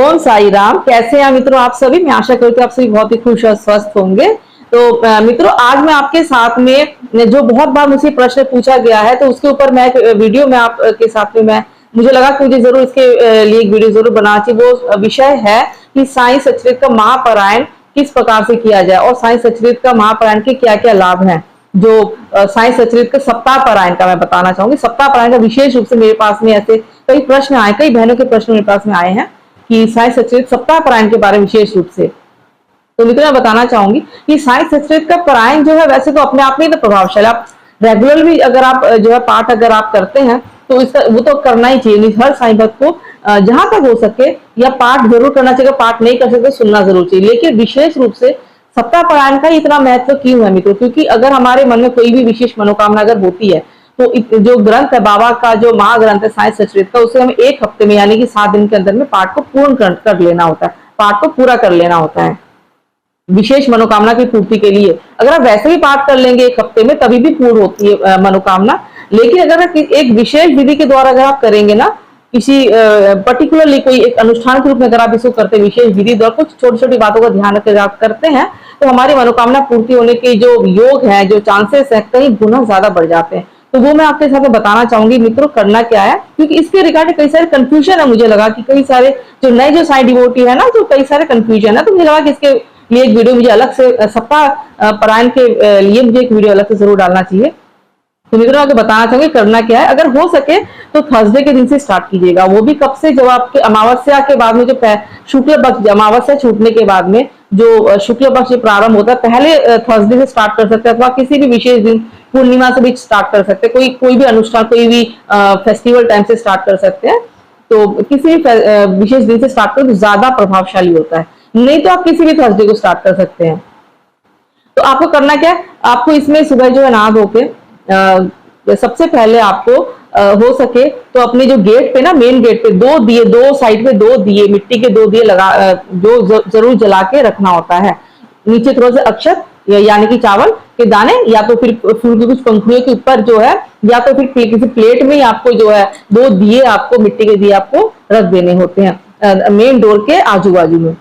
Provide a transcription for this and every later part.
ओम साई राम। कैसे हैं मित्रों आप सभी? मैं आशा करती हूँ आप सभी बहुत ही खुश और स्वस्थ होंगे। तो मित्रों, आज मैं आपके साथ में जो बहुत बार मुझसे प्रश्न पूछा गया है, तो उसके ऊपर मैं एक वीडियो में आपके साथ में मुझे लगा कि मुझे जरूर इसके लिए एक वीडियो जरूर बनाना चाहिए। वो विषय है कि साई सचरित का महापारायण किस प्रकार से किया जाए और साई सचरित का महापारायण के क्या क्या लाभ हैं। जो साई सचरित का सप्ताह पारायण का मैं बताना चाहूंगी। सप्ताह पारायण का विशेष रूप से मेरे पास में ऐसे कई प्रश्न आए, कई बहनों के प्रश्न मेरे पास में आए हैं कि साई सचरित सप्ताह पारायण के बारे में विशेष रूप से। तो मित्रों, मैं बताना चाहूंगी कि साई सचरित का पारायण जो है वैसे तो अपने आप में तो प्रभावशाली, आप रेगुलर भी अगर आप जो है पाठ अगर आप करते हैं तो इसका वो तो करना ही चाहिए। हर साईं भक्त को जहां तक हो सके या पाठ जरूर करना चाहिए। पाठ नहीं कर सकते सुनना जरूर चाहिए, लेकिन विशेष रूप से सप्ताह पारायण का इतना महत्व क्यों है मित्रों? क्योंकि अगर हमारे मन में कोई भी विशेष मनोकामना अगर होती है तो जो ग्रंथ है बाबा का, जो महाग्रंथ है साई सचरित का, उसे हमें एक हफ्ते में यानी कि 7 दिन के अंदर में पाठ को पूर्ण कर लेना होता है, पाठ को पूरा कर लेना होता है विशेष मनोकामना की पूर्ति के लिए। अगर आप वैसे भी पाठ कर लेंगे एक हफ्ते में तभी भी पूर्ण होती है मनोकामना। लेकिन अगर एक विशेष विधि के द्वारा अगर आप करेंगे ना, किसी पर्टिकुलरली कोई एक अनुष्ठान के रूप में अगर आप इसको करते हैं, विशेष विधि द्वारा कुछ छोटी छोटी बातों का ध्यान रखकर आप करते हैं, तो हमारी मनोकामना पूर्ति होने के जो योग है, जो चांसेस है, कई गुना ज्यादा बढ़ जाते हैं। तो वो मैं आपके साथ बताना चाहूंगी मित्रों, करना क्या है, क्योंकि इसके रिगार्डिंग कई सारे कंफ्यूजन है। मुझे लगा कि कई सारे जो नए जो साई डिवोटी है ना, जो कई सारे कंफ्यूजन है, तो मुझे लगा कि इसके लिए एक वीडियो मुझे अलग से सप्ताह पारायण के लिए मुझे एक वीडियो अलग से जरूर डालना चाहिए। तो मित्रों, आपको बताना चाहूंगी करना क्या है। अगर हो सके तो थर्सडे के दिन से स्टार्ट कीजिएगा। वो भी कब से? जब आपके अमावस्या के बाद में, जो शुक्ल पक्ष, अमावस्या छूटने के बाद में जो शुक्ल पक्ष प्रारंभ होता है, पहले थर्सडे से स्टार्ट कर सकते हैं, अथवा किसी भी विशेष दिन पूर्णिमा से भी स्टार्ट कर सकते हैं। कोई भी अनुष्ठान, कोई भी फेस्टिवल टाइम से स्टार्ट कर सकते हैं। तो किसी भी विशेष दिन से स्टार्ट करो तो ज्यादा प्रभावशाली होता है। नहीं तो आप किसी भी थर्सडे को स्टार्ट कर सकते हैं। तो आपको करना क्या है, आपको इसमें सुबह जो है नहा धो के सबसे पहले आपको हो सके तो अपने जो गेट पे ना, मेन गेट पे 2 दिए, 2 साइड पे 2 दिए, मिट्टी के 2 दिए लगा जो जरूर जला के रखना होता है। नीचे थोड़ा सा अक्षत यानी कि चावल के दाने, या तो फिर फूल की कुछ पंखुड़ियों के ऊपर जो है, या तो फिर किसी प्लेट में आपको जो है 2 दिए, आपको मिट्टी के दिए आपको रख देने होते हैं मेन डोर के आजू बाजू में।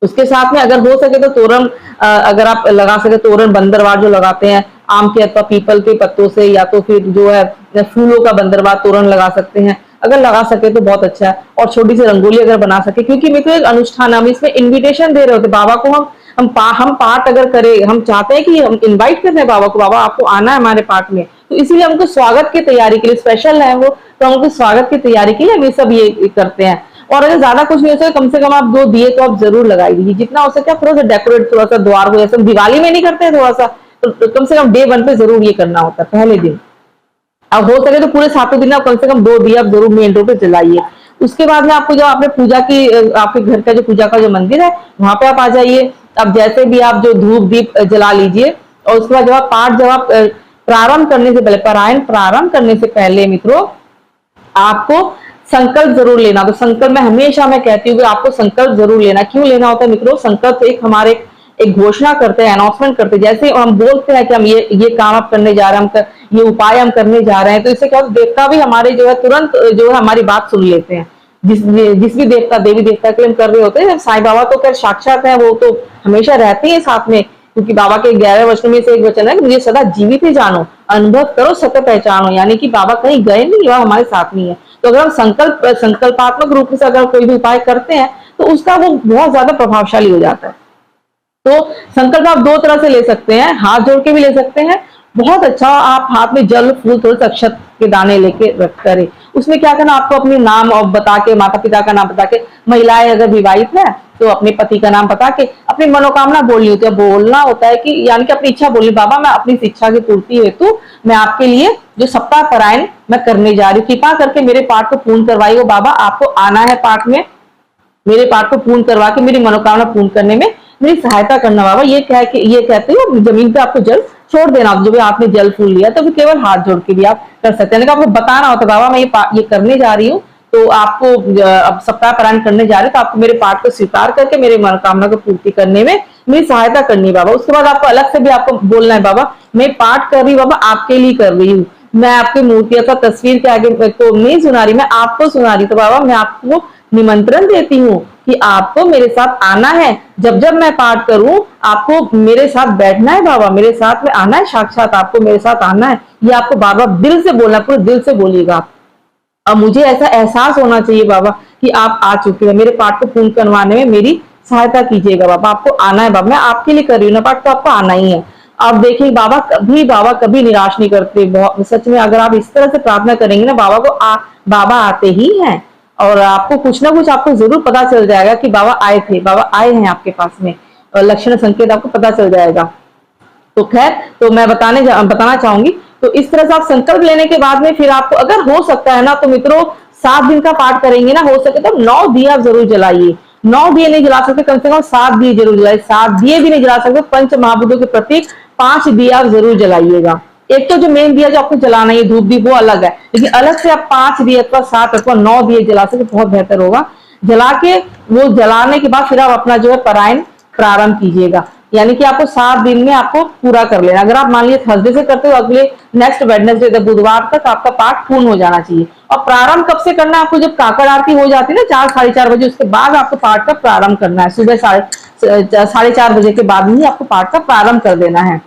उसके साथ में अगर हो सके तो तोरण अगर आप लगा सके, तोरण बंदरवार जो लगाते हैं आम के अथवा पीपल के पत्तों से, या तो फिर जो है फूलों का बंदरवार तोरण लगा सकते हैं। अगर लगा सके तो बहुत अच्छा है। और छोटी सी रंगोली अगर बना सके, क्योंकि मेरे को एक अनुष्ठान, हम इसमें इन्विटेशन दे रहे होते बाबा को। हम पाठ अगर करें, हम चाहते हैं कि हम इन्वाइट कर रहे हैं बाबा को, बाबा आपको आना है हमारे पाठ में, तो इसीलिए हमको स्वागत की तैयारी के लिए स्पेशल है वो, तो हमको स्वागत की तैयारी के लिए हम ये सब ये करते हैं। और अगर ज्यादा कुछ नहीं हो सके, कम से कम आप 2 दिए तो आप जरूर लगाई दीजिए, जितना हो सके। थोड़ा सा डेकोरेट, थोड़ा सा द्वार को, जैसे दिवाली में नहीं करते हैं थोड़ा सा, तो कम से कम डे 1 पे जरूर ये करना होता है, पहले दिन। अब हो सके तो पूरे 7 दिन आप कम से कम 2 दिए आप जरूर मेन डोर पे जलाइए। उसके बाद में आपको जो आपने पूजा की, आपके घर का जो पूजा का जो मंदिर है वहां पे आप आ जाइए। अब जैसे भी आप जो धूप दीप जला लीजिए, और उसके बाद जब आप पाठ जब आप प्रारंभ करने से पहले, पारायण प्रारंभ करने से पहले मित्रों, आपको संकल्प जरूर लेना। तो संकल्प मैं हमेशा कहती हूँ कि आपको संकल्प जरूर लेना। क्यों लेना होता है मित्रों? संकल्प एक हमारे एक घोषणा करते हैं, अनाउंसमेंट करते हैं। जैसे हम बोलते हैं कि हम ये काम आप करने जा रहे हैं, ये उपाय हम करने जा रहे हैं, तो इससे क्या होता है, देवता भी हमारे जो है तुरंत जो है हमारी बात सुन लेते हैं। जिस भी देवता, देवी देवता के लिए हम कर रहे होते हैं, साईं बाबा तो खैर साक्षात है, वो तो हमेशा रहते हैं साथ में। क्योंकि बाबा के 11 वचनों में से एक वचन है कि मुझे सदा जीवित ही जानो, अनुभव करो, सत्य पहचानो, यानी कि बाबा कहीं गए नहीं, वह हमारे साथ नहीं है। तो अगर हम संकल्पात्मक रूप से अगर कोई भी उपाय करते हैं तो उसका वो बहुत ज्यादा प्रभावशाली हो जाता है। तो संकल्प आप 2 तरह से ले सकते हैं, हाथ जोड़ के भी ले सकते हैं। बहुत अच्छा, आप हाथ में जल, फूल, थोड़े से अक्षत के दाने लेके रख करें। उसमें क्या करना, आपको अपने नाम और बता के, माता पिता का नाम बता के, महिलाएं अगर विवाहित है तो अपने पति का नाम बता के अपनी मनोकामना बोलनी होती है। बोलना होता है कि यानी कि अपनी इच्छा बोलनी, बाबा मैं अपनी इच्छा की पूर्ति हेतु मैं आपके लिए जो सप्ताह पारायण मैं करने जा रही हूँ, कृपा करके मेरे पाठ को पूर्ण करवाइए। बाबा आपको आना है पाठ में, मेरे पाठ को पूर्ण करवा के मेरी मनोकामना पूर्ण करने में मेरी सहायता करना बाबा। ये कहते हो जमीन पे आपको जल छोड़ देना, जो भी आपने जल फूल लिया तो फिर केवल हाथ जोड़ के भी आप कर सकते हैं। आपको बताना होता है बाबा मैं ये करने जा रही हूँ, तो आपको अब सप्ताह पारायण करने जा रहे हो, तो आपको मेरे पाठ को स्वीकार करके मेरी मनोकामना को पूर्ति करने में मेरी सहायता करनी है बाबा। उसके बाद आपको अलग से भी आपको बोलना है, बाबा मैं पाठ कर रही हूँ, बाबा आपके लिए कर रही हूँ, मैं आपकी मूर्ति अथवा तस्वीर के आगे को नहीं सुना रही, मैं आपको सुना रही, तो बाबा मैं आपको निमंत्रण देती हूँ कि आपको मेरे साथ आना है, जब जब मैं पाठ करूं आपको मेरे साथ बैठना है बाबा, मेरे साथ में आना है, साक्षात आपको मेरे साथ आना है। ये आपको बार बार दिल से बोलना, पूरे दिल से बोलिएगा आप। अब मुझे ऐसा एहसास होना चाहिए बाबा कि आप आ चुके हैं, मेरे पाठ को पूर्ण करवाने में मेरी सहायता कीजिएगा बाबा, आपको आना है बाबा, मैं आपके लिए कर रही हूँ ना पाठ, तो आपको आना ही है। आप देखिए बाबा कभी निराश नहीं करते, सच में अगर आप इस तरह से प्रार्थना करेंगे ना बाबा को, बाबा आते ही हैं। और आपको कुछ ना कुछ आपको जरूर पता चल जाएगा कि बाबा आए थे, बाबा आए हैं आपके पास में, और लक्षण संकेत आपको पता चल जाएगा। तो खैर, तो मैं बताना चाहूंगी, तो इस तरह से आप संकल्प लेने के बाद में फिर आपको अगर हो सकता है ना तो मित्रों 7 दिन का पाठ करेंगे ना, हो सके तो 9 दिए आप जरूर जलाइए। 9 दिए नहीं जला सकते, कम से कम 7 दिए जरूर जलाइए। 7 दिए भी नहीं जला सकते, पंच महाभूतों के प्रतीक 5 दिए आप जरूर जलाइएगा। एक तो जो मेन दिया जो आपको जलाना है धूप दीप वो अलग है, लेकिन अलग से आप 5 दिए अथवा 7 अथवा 9 दिए जला सके बहुत बेहतर होगा। जला के वो जलाने के बाद फिर आप अपना जो है पारायण प्रारंभ कीजिएगा, यानी कि आपको 7 दिन में आपको पूरा कर लेना। अगर आप मान लीजिए थर्सडे से करते हो, अगले नेक्स्ट वेडनेसडे बुधवार तक आपका पाठ पूर्ण हो जाना चाहिए। और प्रारंभ कब से करना है आपको, जब काकड़ आरती हो जाती है ना 4 साढ़े 4 बजे, उसके बाद आपको पाठ का प्रारंभ करना है। सुबह 4:30 बजे के बाद ही आपको पाठ का प्रारंभ कर देना है।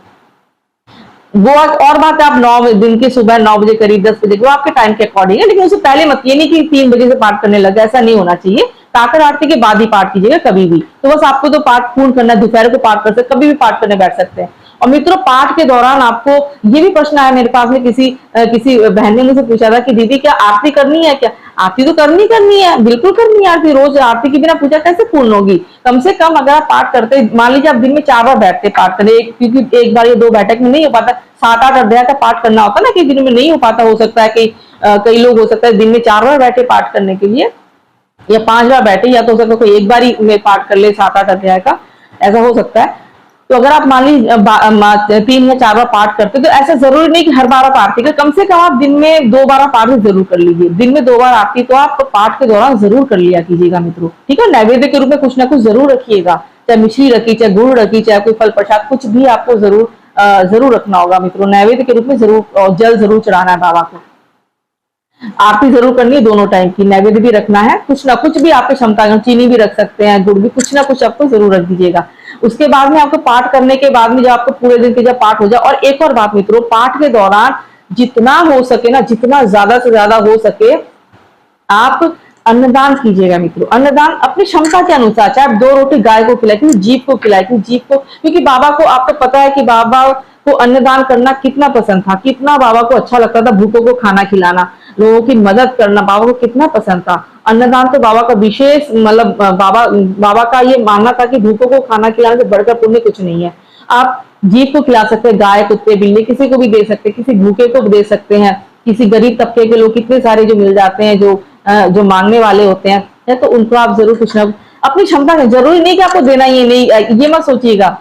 वो और बात है, आप 9 दिन की सुबह 9 बजे करीब 10 बजे, वो आपके टाइम के अकॉर्डिंग है, लेकिन उससे पहले मत, ये नहीं कि 3 बजे से पाठ करने लगे, ऐसा नहीं होना चाहिए। काकड़ आरती के बाद ही पाठ कीजिएगा कभी भी। तो बस आपको तो पाठ पूर्ण करना है, दोपहर को पाठ कर सकते, कभी भी पाठ करने बैठ सकते हैं। और मित्रों पाठ के दौरान आपको ये भी प्रश्न आया मेरे पास में, किसी बहन ने मुझे पूछा था कि दीदी क्या आरती करनी है क्या? आरती तो करनी है, बिल्कुल करनी है आरती। रोज आरती के बिना पूजा कैसे पूर्ण होगी? कम से कम अगर आप पाठ करते, मान लीजिए आप दिन में 4 बार बैठते पाठ करने, क्योंकि एक बार या 2 बैठक में नहीं हो पाता, 7-8 अध्याय का पाठ करना होता है ना, कि दिन में नहीं हो पाता, हो सकता है कि कई लोग हो सकता है दिन में 4 बार बैठे पाठ करने के लिए, या 5 बार बैठे, या तो हो सकता है कोई एक बार ही में पाठ कर ले 7-8 अध्याय का, ऐसा हो सकता है। तो अगर आप मान लीजिए 3 या 4 बार पाठ करते, तो ऐसा जरूरी नहीं कि हर बार आप आरती कर, कम से कम आप दिन में 2 बार पाठ जरूर कर लीजिए। दिन में 2 बार आरती तो आप पाठ के दौरान जरूर कर लिया कीजिएगा मित्रों, ठीक है। नैवेद्य के रूप में कुछ ना कुछ जरूर रखिएगा, चाहे मिश्री रखी, चाहे गुड़ रखी, चाहे कोई फल प्रसाद, कुछ भी आपको जरूर रखना होगा मित्रों। नैवेद्य के रूप में जरूर जल जरूर चढ़ाना है बाबा को, आरती जरूर करनी है दोनों टाइम की, नैवेद्य भी रखना है, कुछ ना कुछ भी आपकी क्षमता, चीनी भी रख सकते हैं, गुड़ भी, कुछ ना कुछ आपको जरूर रख दीजिएगा। उसके बाद में आपको पाठ करने के बाद में जब आपको पूरे दिन के जब पाठ हो जाए, और एक और बात मित्रों, पाठ के दौरान जितना हो सके ना, जितना ज्यादा से ज्यादा हो सके आप अन्नदान कीजिएगा मित्रों। अन्नदान अपनी क्षमता के अनुसार, चाहे आप 2 रोटी गाय को खिलाए, क्योंकि जीव को खिलाए, क्योंकि बाबा को आपको पता है कि बाबा को अन्नदान करना कितना पसंद था, कितना बाबा को अच्छा लगता था, भूखों को खाना खिलाना, लोगों की मदद करना बाबा को कितना पसंद था। अन्नदान तो बाबा का विशेष, मतलब बाबा का ये मानना था कि भूखों को खाना खिलाने से बढ़कर पुण्य कुछ नहीं है। आप जीव को खिला सकते हैं, गाय, कुत्ते, बिल्ली, किसी को भी दे सकते हैं, किसी भूखे को भी दे सकते हैं, किसी गरीब तबके के लोग कितने सारे जो मिल जाते हैं, जो मांगने वाले होते हैं, तो उनको आप जरूर कुछ ना अपनी क्षमता में, जरूरी नहीं कि आपको देना ही नहीं, ये मत सोचिएगा।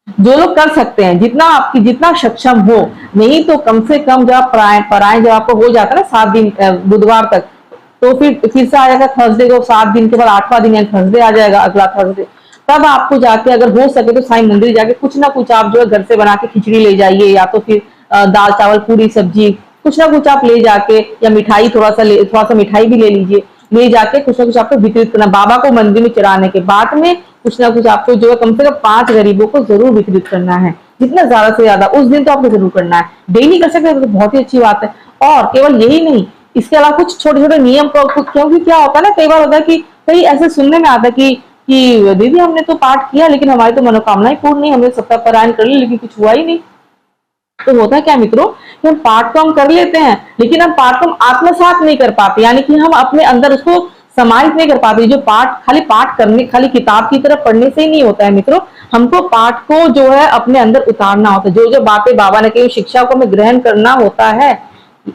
जो लोग कर सकते हैं, जितना सक्षम हो, नहीं तो कम से कम जब आप परायण जब आपको हो जाता है ना 7 दिन बुधवार तक, तो फिर से आ जाएगा थर्सडे को, 7 दिन के बाद 8वां दिन थर्सडे आ जाएगा, अगला थर्सडे। तब आपको जाके अगर हो सके तो साईं मंदिर जाके कुछ ना कुछ आप जो है घर से बना के खिचड़ी ले जाइए, या तो फिर दाल चावल पूरी सब्जी कुछ ना कुछ आप ले जाके, या मिठाई थोड़ा सा मिठाई भी ले लीजिए, ले जाके कुछ ना कुछ आपको वितरित करना। बाबा को मंदिर में चढ़ाने के बाद में कुछ ना कुछ आपको जो है कम से कम 5 गरीबों को जरूर वितरित करना है, जितना ज्यादा से ज्यादा उस दिन तो आपको जरूर करना है। डेली कर सकते हैं तो बहुत ही अच्छी बात है। और केवल यही नहीं, इसके अलावा कुछ छोटे छोटे नियम, क्योंकि क्या होता है ना, कई बार होता है कि कई ऐसे सुनने में आता है कि दीदी हमने तो पाठ किया लेकिन हमारी तो मनोकामनाएं पूर्ण नहीं, हमने सप्ताह पारायण कर ली लेकिन कुछ हुआ ही नहीं। तो होता है क्या मित्रों कि हम पाठ तो हम कर लेते हैं, लेकिन हम पाठ को आत्मसात नहीं कर पाते, यानी कि हम अपने अंदर उसको समाहित नहीं कर पाते। जो पाठ करने, खाली किताब की तरफ पढ़ने से ही नहीं होता है मित्रों, हमको पाठ को जो है अपने अंदर उतारना होता है। जो जो बातें बाबा ने कही, शिक्षा को हमें ग्रहण करना होता है।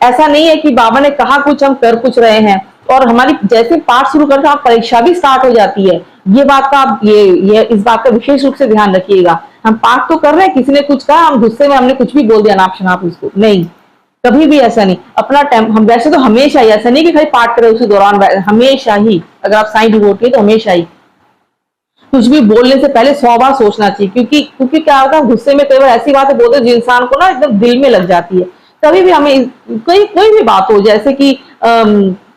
ऐसा नहीं है कि बाबा ने कहा कुछ हम कर कुछ रहे हैं, और हमारी जैसे पाठ शुरू करते हैं परीक्षा भी स्टार्ट हो जाती है। ये बात का आप इस बात का विशेष रूप से ध्यान रखिएगा। हम पाठ तो कर रहे हैं, किसी ने कुछ कहा, हम गुस्से में हमने कुछ भी बोल दिया नाप शनाप उसको, नहीं, कभी भी ऐसा नहीं। अपना टाइम, हम वैसे तो हमेशा ही, ऐसा नहीं कि खाली पाठ करें उसी दौरान, हमेशा ही अगर आप साईं डिवोटी है तो हमेशा ही कुछ भी बोलने से पहले 100 बार सोचना चाहिए, क्योंकि क्या होता है गुस्से में कई बार ऐसी बातें बोलते हैं जो इंसान को ना एकदम दिल में लग जाती है। कभी भी हमें कोई भी बात हो, जैसे कि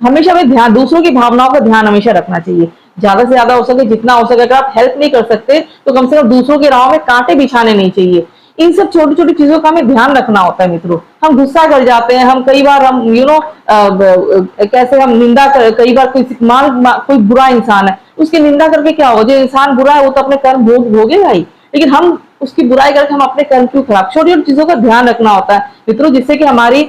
हमेशा हमें ध्यान, दूसरों की भावनाओं का ध्यान हमेशा रखना चाहिए। ज्यादा से ज्यादा हो सके, जितना हो सके, अगर आप हेल्प नहीं कर सकते तो कम से कम दूसरों की राह में कांटे बिछाने नहीं चाहिए। इन सब छोटी छोटी चीजों का हमें ध्यान रखना होता है मित्रों। हम गुस्सा कर जाते हैं, हम कई बार हम कैसे हम निंदा कर, कई बार कोई बुरा इंसान है, उसकी निंदा करके क्या हो, जो इंसान बुरा है वो तो अपने कर्म भोगेगा ही, लेकिन हम उसकी बुराई करके हम अपने कर्म क्यों खराब। छोटी छोटी चीजों का ध्यान रखना होता है मित्रों, जिससे कि हमारी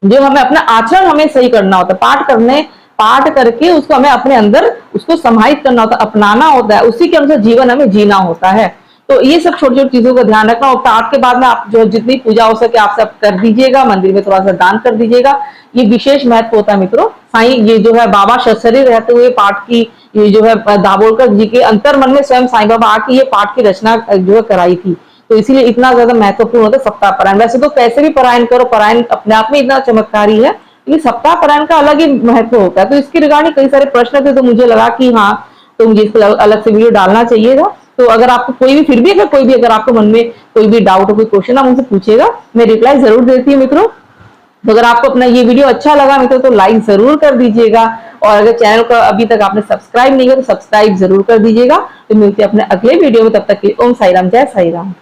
जो हमें अपना आचरण हमें सही करना होता है, पाठ करके उसको हमें अपने अंदर उसको समाहित करना होता है, अपनाना होता है, उसी के अनुसार जीवन हमें जीना होता है। तो ये सब छोटी छोटी चीजों का ध्यान रखना। और पाठ के बाद में आप जो जितनी पूजा हो सके आप सब कर दीजिएगा, मंदिर में थोड़ा सा दान कर दीजिएगा। ये विशेष महत्व होता है मित्रों। साईं ये जो है बाबा शरीर रहते हुए पाठ की, ये जो है दाभोलकर जी के अंतर मन में स्वयं साईं बाबा आके ये पाठ की रचना जो है कराई थी। तो इसीलिए इतना ज्यादा महत्वपूर्ण होता है सप्ताह पारायण। वैसे तो कैसे भी पारायण करो, पारायण अपने आप में इतना चमत्कारी है, ये सप्ताह पारायण का अलग ही महत्व होता है। तो इसके रिगार्डिंग कई सारे प्रश्न थे, तो मुझे लगा कि हाँ, तो मुझे इसको अलग से वीडियो डालना चाहिए था। तो अगर आपको कोई भी अगर आपको मन में कोई भी डाउट हो, कोई क्वेश्चन, आप मुझसे पूछेगा, मैं रिप्लाई जरूर देती हूँ मित्रों। तो अगर आपको अपना ये वीडियो अच्छा लगा मित्रों तो लाइक जरूर कर दीजिएगा, और अगर चैनल को अभी तक आपने सब्सक्राइब नहीं किया तो सब्सक्राइब जरूर कर दीजिएगा। तो मिलते हैं अपने अगले वीडियो में, तब तक के ओम साई राम, जय साई राम।